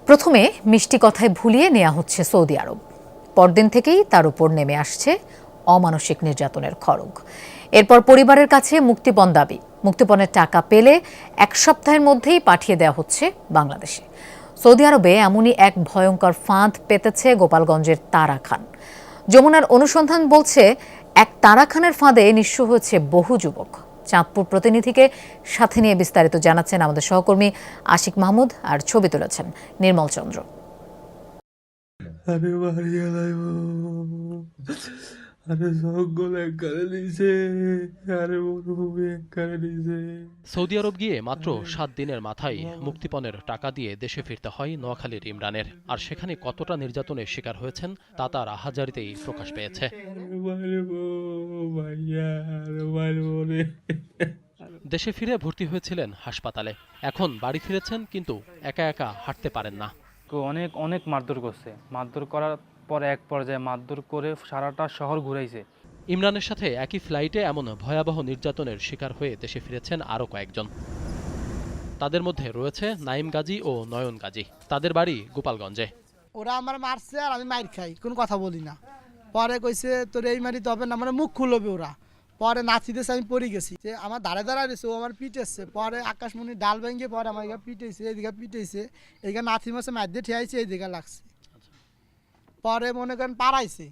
প্রথমে মিষ্টি কথায় ভুলিয়ে নেওয়া হচ্ছে সৌদি আরব, পরদিন থেকেই তার উপর নেমে আসছে অমানসিক নির্যাতনের খড়গ। এরপর পরিবারের কাছে মুক্তিপণ দাবি, মুক্তিপণের টাকা পেলে এক সপ্তাহের মধ্যেই পাঠিয়ে দেওয়া হচ্ছে বাংলাদেশে। সৌদি আরবে এমনই এক ভয়ঙ্কর ফাঁদ পেতেছে গোপালগঞ্জের তারা খান। যমুনার অনুসন্ধান বলছে, এক তারা খানের ফাঁদে নিঃস্ব হয়েছে বহু যুবক। চাঁদপুর প্রতিনিধিকে সাথে নিয়ে বিস্তারিত জানাচ্ছেন আমাদের সহকর্মী আশিক মাহমুদ, আর ছবি তুলেছেন নির্মল চন্দ্র। সৌদি আরব গিয়ে মাত্র 7 দিনের মাথায় মুক্তিপণের টাকা দিয়ে দেশে ফিরতে হয় নোয়াখালীর ইমরানের। আর সেখানে কতটা নির্যাতনের শিকার হয়েছেন তা তার আহাজারিতেই প্রকাশ পেয়েছে। দেশে ফিরে ভর্তি হয়েছিলেন হাসপাতালে, এখন বাড়ি ফিরেছেন, কিন্তু একা একা হাঁটতে পারেন না। অনেক মারধর করছে। মারধর করার পরে এক পর্যায়ে মারধর করে সারাটা শহর ঘুরাইছে। ইমরানের সাথে একই ফ্লাইটে এমন ভয়াবহ নির্যাতনের শিকার হয়ে দেশে ফিরেছেন আরও কয়েকজন। তাদের মধ্যে রয়েছে নাইম গাজী ও নয়ন গাজী। তাদের বাড়ি গোপালগঞ্জে। ওরা আমার মারছে আর আমি মাইর খাই, কোনো কথা বলি না। পরে কইছে তোর এই মারিতে হবে না, মানে মুখ খুলবে ওরা। পরে নাচিতেছে, আমি পড়ে গেছি, যে আমার দাঁড়ায় রয়েছে, ও আমার পিটেছে। পরে আকাশমণি ডাল ভেঙে পরে আমার এদিকে পিটেছে, এইদিকে পিটেছে, এইদিকে নাচি মাসে মার দিয়ে ঠিয়াইছে, এইদিকে লাগছে। পরে মনে করেন পাড়াইছে,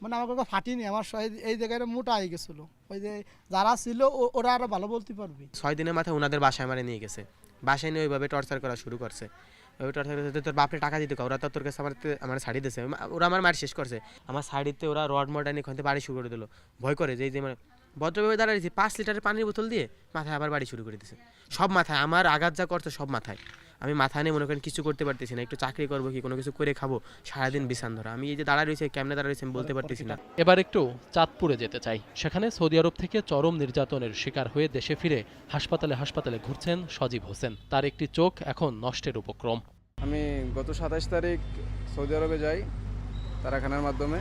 মানে আমার কাউকে ফাটিনি, আমার এই জায়গায় মোটা হয়ে গেছিল। ওই যে যারা ছিল ওরা আরো ভালো বলতে পারবে। 6 দিনের মাথায় ওনাদের বাসায় মারে নিয়ে গেছে। বাসায় নিয়ে ওইভাবে টর্চার করা শুরু করছে। ওই টর্চার করতে তোর বাপরে টাকা দিতে, ওরা তো তোর কাছে আমার শাড়ি দিয়েছে। ওরা আমার মার শেষ করছে। আমার শাড়িতে ওরা রড মড এনে ওখান থেকে বাড়ি শুরু করে দিল। ভয় করে যে মানে ভদ্রভাবে দাঁড়িয়েছি, 5 লিটারের পানির বোতল দিয়ে মাথায় আবার বাড়ি শুরু করে দিয়েছে। সব মাথায় আমার আঘাত যা করছে, সব মাথায়। আমি মাথায় নিয়ে মনে করেন কিছু করতে পারতেছি না, একটু চাকরি করবো কি কোনো কিছু করে খাবো, সারাদিন বিছান ধরা। আমি এই যে দাঁড়া রয়েছে, কেমনে দাঁড়া রয়েছে আমি বলতে পারতেছি না। এবার একটু চাঁদপুরে যেতে চাই। সেখানে সৌদি আরব থেকে চরম নির্যাতনের শিকার হয়ে দেশে ফিরে হাসপাতালে হাসপাতালে ঘুরছেন সজীব হোসেন। তার একটি চোখ এখন নষ্টের উপক্রম। আমি গত 27 তারিখ সৌদি আরবে যাই তারাখানার মাধ্যমে।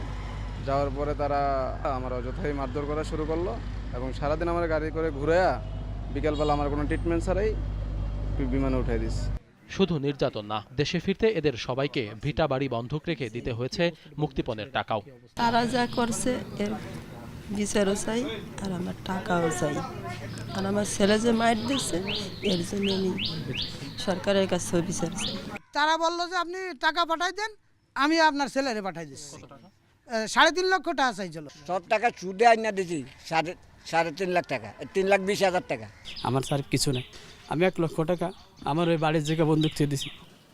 যাওয়ার পরে তারা আমার অযথাই মারধর করা শুরু করলো এবং সারাদিন আমার গাড়ি করে ঘুরেয়া বিকালবেলা আমার কোনো ট্রিটমেন্ট ছাড়াই বিমানে উঠাই দিস। শুধু নির্যাতন না, দেশে ফিরতে এদের সবাইকে ভিটা বাড়ি বন্ধক রেখে দিতে হয়েছে মুক্তিপণের টাকাও। তারা যা করছে এর বিচারও চাই আর আমার টাকাও চাই। আর আমার ছেলে যে মাইর দিচ্ছে এর জন্য আমি সরকারের কাছে বিচার চাই। তারা বললো যে আপনি টাকা পাঠাই দেন, আমি আপনার ছেলেরে পাঠাই দিচ্ছি। 3.5 লক্ষ টাকা চাইছিল। সব টাকা সুদে আইনা দিছি, 3.5 লাখ টাকা, 3,20,000 টাকা। আমার স্যার কিছু নেই, আমি 1 লক্ষ টাকা আমার ওই বাড়ির জায়গা বন্দুক চেয়ে দিছি।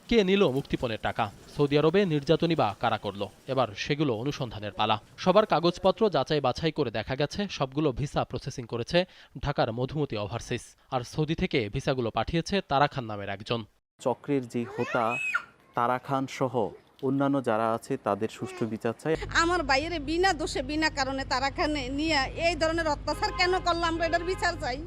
কে নিল মুক্তিপণের টাকা? সৌদি আরবে নির্যাতনই বা কারা করলো? এবার সেগুলো অনুসন্ধানের পালা। সবার কাগজপত্র যাচাই বাছাই করে দেখা গেছে সবগুলো ভিসা প্রসেসিং করেছে ঢাকার মধুমতি ওভারসিজ। আর সৌদি থেকে ভিসাগুলো পাঠিয়েছে তারা খান নামের একজন। চক্রের যে হোতা তারা খান সহ অন্যান্য যারা আছে তাদের সুষ্ঠু বিচার চাই। আমার বাইরে বিনা দোষে বিনা কারণে তারা খানে নিয়ে এই ধরনের অত্যাচার কেন করলাম, এটার বিচার চাই।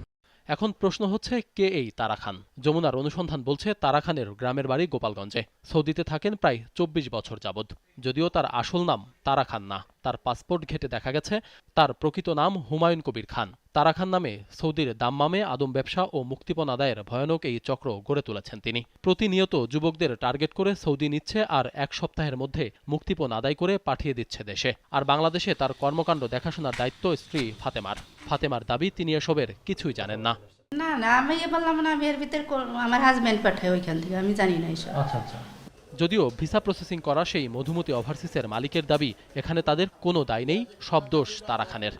এখন প্রশ্ন হচ্ছে, কে এই তারা খান? যমুনার অনুসন্ধান বলছে তারা খানের গ্রামের বাড়ি গোপালগঞ্জে। সৌদিতে থাকেন প্রায় 24 বছর যাবৎ। যদিও তার আসল নাম তারা খান না, তার পাসপোর্ট ঘেঁটে দেখা গেছে তার প্রকৃত নাম হুমায়ুন কবির খান। তারা খান নামে সৌদির দাম্মামে আদম ব্যবসা ও মুক্তিপণ আদায়ের ভয়ানক এই চক্র গড়ে তুলেছেন তিনি। প্রতিনিয়ত যুবকদের টার্গেট করে সৌদি নিচ্ছে আর 1 সপ্তাহের মধ্যে মুক্তিপণ আদায় করে পাঠিয়ে দিচ্ছে দেশে। আর বাংলাদেশে তার কর্মকাণ্ড দেখাশোনার দায়িত্ব স্ত্রী ফাতেমার দাবি তিনি এসবের কিছুই জানেন না। না আমি বললাম না, আমি এর ভিতরে আমার হাজব্যান্ড পাঠায় ওইখান থেকে, আমি জানি না এসব। আচ্ছা। যদিও ভিসা প্রসেসিং করা সেই মধুমতি ওভারসিজের মালিকের দাবি, এখানে তাদের কোনো দায় নেই, সব দোষ তারা খানের।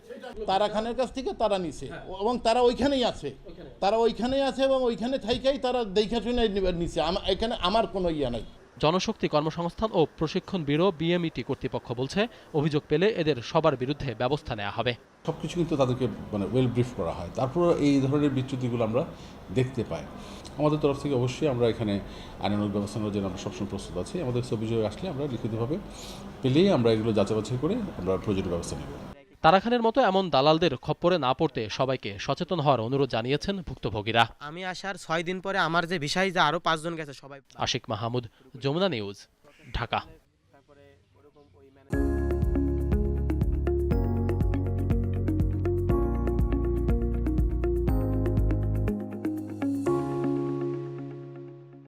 তারা খানের কাছ থেকে তারা নিছে এবং তারা ওইখানেই আছে, এবং ওইখানে থাইকাই তারা দেখা শুনে নিছে। এখানে আমার কোনো ইয়া নাই। জনশক্তি কর্মসংস্থান ও প্রশিক্ষণ ব্যুরো বিএমইটি কর্তৃপক্ষ বলছে, অভিযোগ পেলে এদের সবার বিরুদ্ধে ব্যবস্থা নেওয়া হবে। সবকিছু কিন্তু তাদেরকে মানে ওয়েল ব্রিফ করা হয়, তারপর এই ধরনের বিচ্যুতিগুলো আমরা দেখতে পাই। আমাদের তরফ থেকে অবশ্যই আমরা এখানে আইনানুগ ব্যবস্থা নেওয়ার জন্য আমরা সবসময় প্রস্তুত আছি। আমাদের অভিযোগ আসলে আমরা লিখিতভাবে পেলেই আমরা এগুলো যাচাই বাছাই করে আমরা প্রয়োজনীয় ব্যবস্থা নেব। তারা খানের মতো এমন দালালদের খপ্পরে না পড়তে সবাইকে সচেতন হওয়ার অনুরোধ জানিয়েছেন ভুক্তভোগীরা। আমি আসার 6 দিন পরে আমার যে ভিসায় যে আরো 5 জন গেছে সবাই। আশিক মাহমুদ, যমুনা নিউজ, ঢাকা।